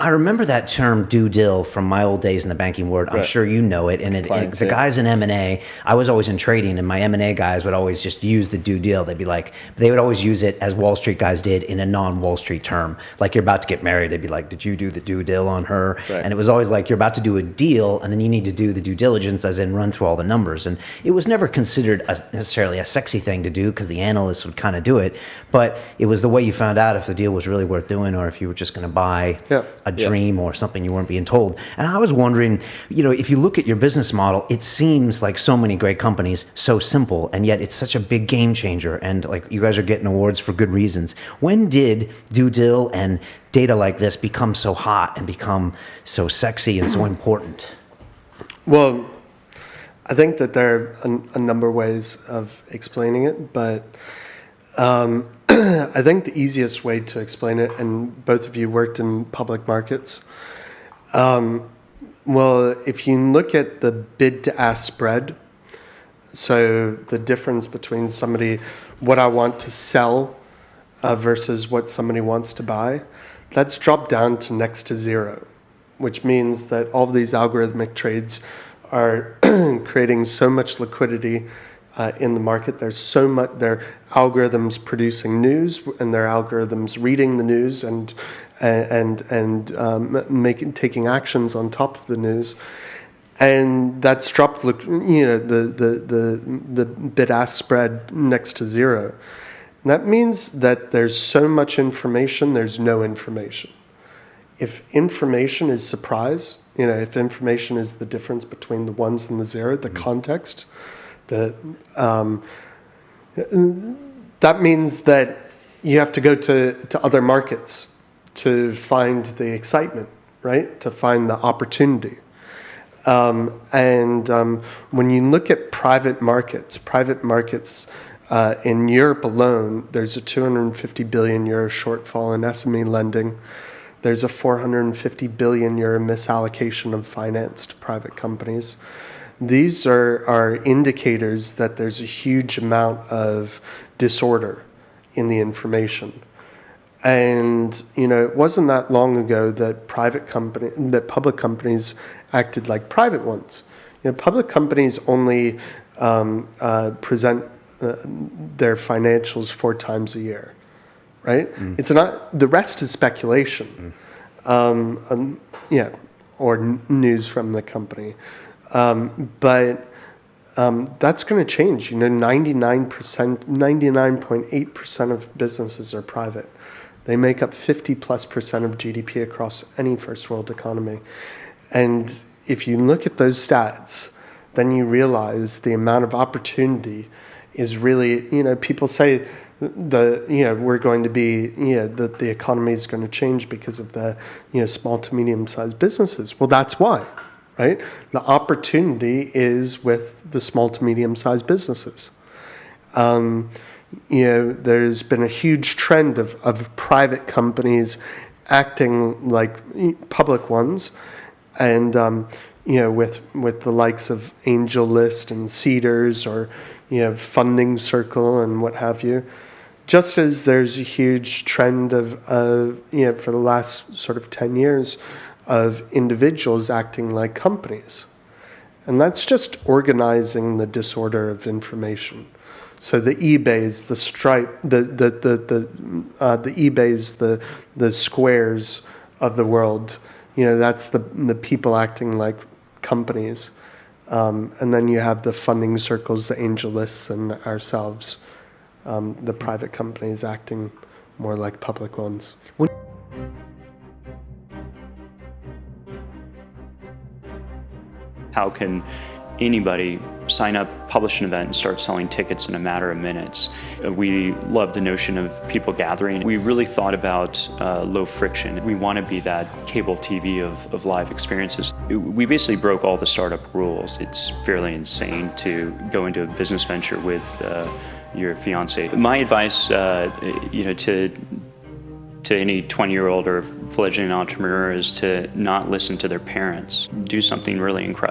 I remember that term DueDil from my old days in the banking world. I'm Right. sure you know it. And the guys in M&A, I was always in trading, and my M&A guys would always just use the DueDil. They would always use it as Wall Street guys did in a non-Wall Street term. Like you're about to get married, they'd be like, did you do the DueDil on her? Right. And it was always like you're about to do a deal, and then you need to do the due diligence, as in run through all the numbers. And it was never considered necessarily a sexy thing to do because the analysts would kind of do it. But it was the way you found out if the deal was really worth doing or if you were just going to buy a dream or something you weren't being told. And I was wondering, if you look at your business model, it seems like so many great companies, so simple, and yet it's such a big game changer. And like you guys are getting awards for good reasons. When did DueDil and data like this become so hot and become so sexy and so important? Well, I think that there are a number of ways of explaining it, but I think the easiest way to explain it, and both of you worked in public markets, well, if you look at the bid to ask spread, so the difference between what I want to sell versus what somebody wants to buy, that's dropped down to next to zero, which means that all of these algorithmic trades are creating so much liquidity in the market. There's so much, there are algorithms producing news, and there are algorithms reading the news and taking actions on top of the news, and that's dropped the bid-ask spread next to zero. And that means that there's so much information, there's no information. If information is surprise, if information is the difference between the ones and the zero, the context, that means that you have to go to other markets to find the excitement, right? To find the opportunity. When you look at private markets in Europe alone, there's a 250 billion euro shortfall in SME lending. There's a 450 billion euro misallocation of finance to private companies. These are indicators that there's a huge amount of disorder in the information. And it wasn't that long ago that public companies acted like private ones. Public companies only present their financials 4 times a year, right? It's not, the rest is speculation, or news from the company. But that's going to change. 99.8% of businesses are private. They make up 50+% of GDP across any first world economy. And if you look at those stats, then you realize the amount of opportunity is really, people say we're going to be, that the economy is going to change because of the, small to medium-sized businesses. Well, that's why, right? The opportunity is with the small to medium-sized businesses. There's been a huge trend of private companies acting like public ones, and with the likes of AngelList and Cedars, or Funding Circle and what have you. Just as there's a huge trend of for the last sort of 10 years of individuals acting like companies, and that's just organizing the disorder of information. So the eBays, the Stripe, the eBays, the Squares of the world, that's the people acting like companies, and then you have the Funding Circles, the AngelLists, and ourselves, the private companies acting more like public ones. How can anybody sign up, publish an event, and start selling tickets in a matter of minutes? We love the notion of people gathering. We really thought about low friction. We want to be that cable TV of live experiences. We basically broke all the startup rules. It's fairly insane to go into a business venture with your fiance. My advice, to any 20-year-old or fledgling entrepreneur is to not listen to their parents. Do something really incredible.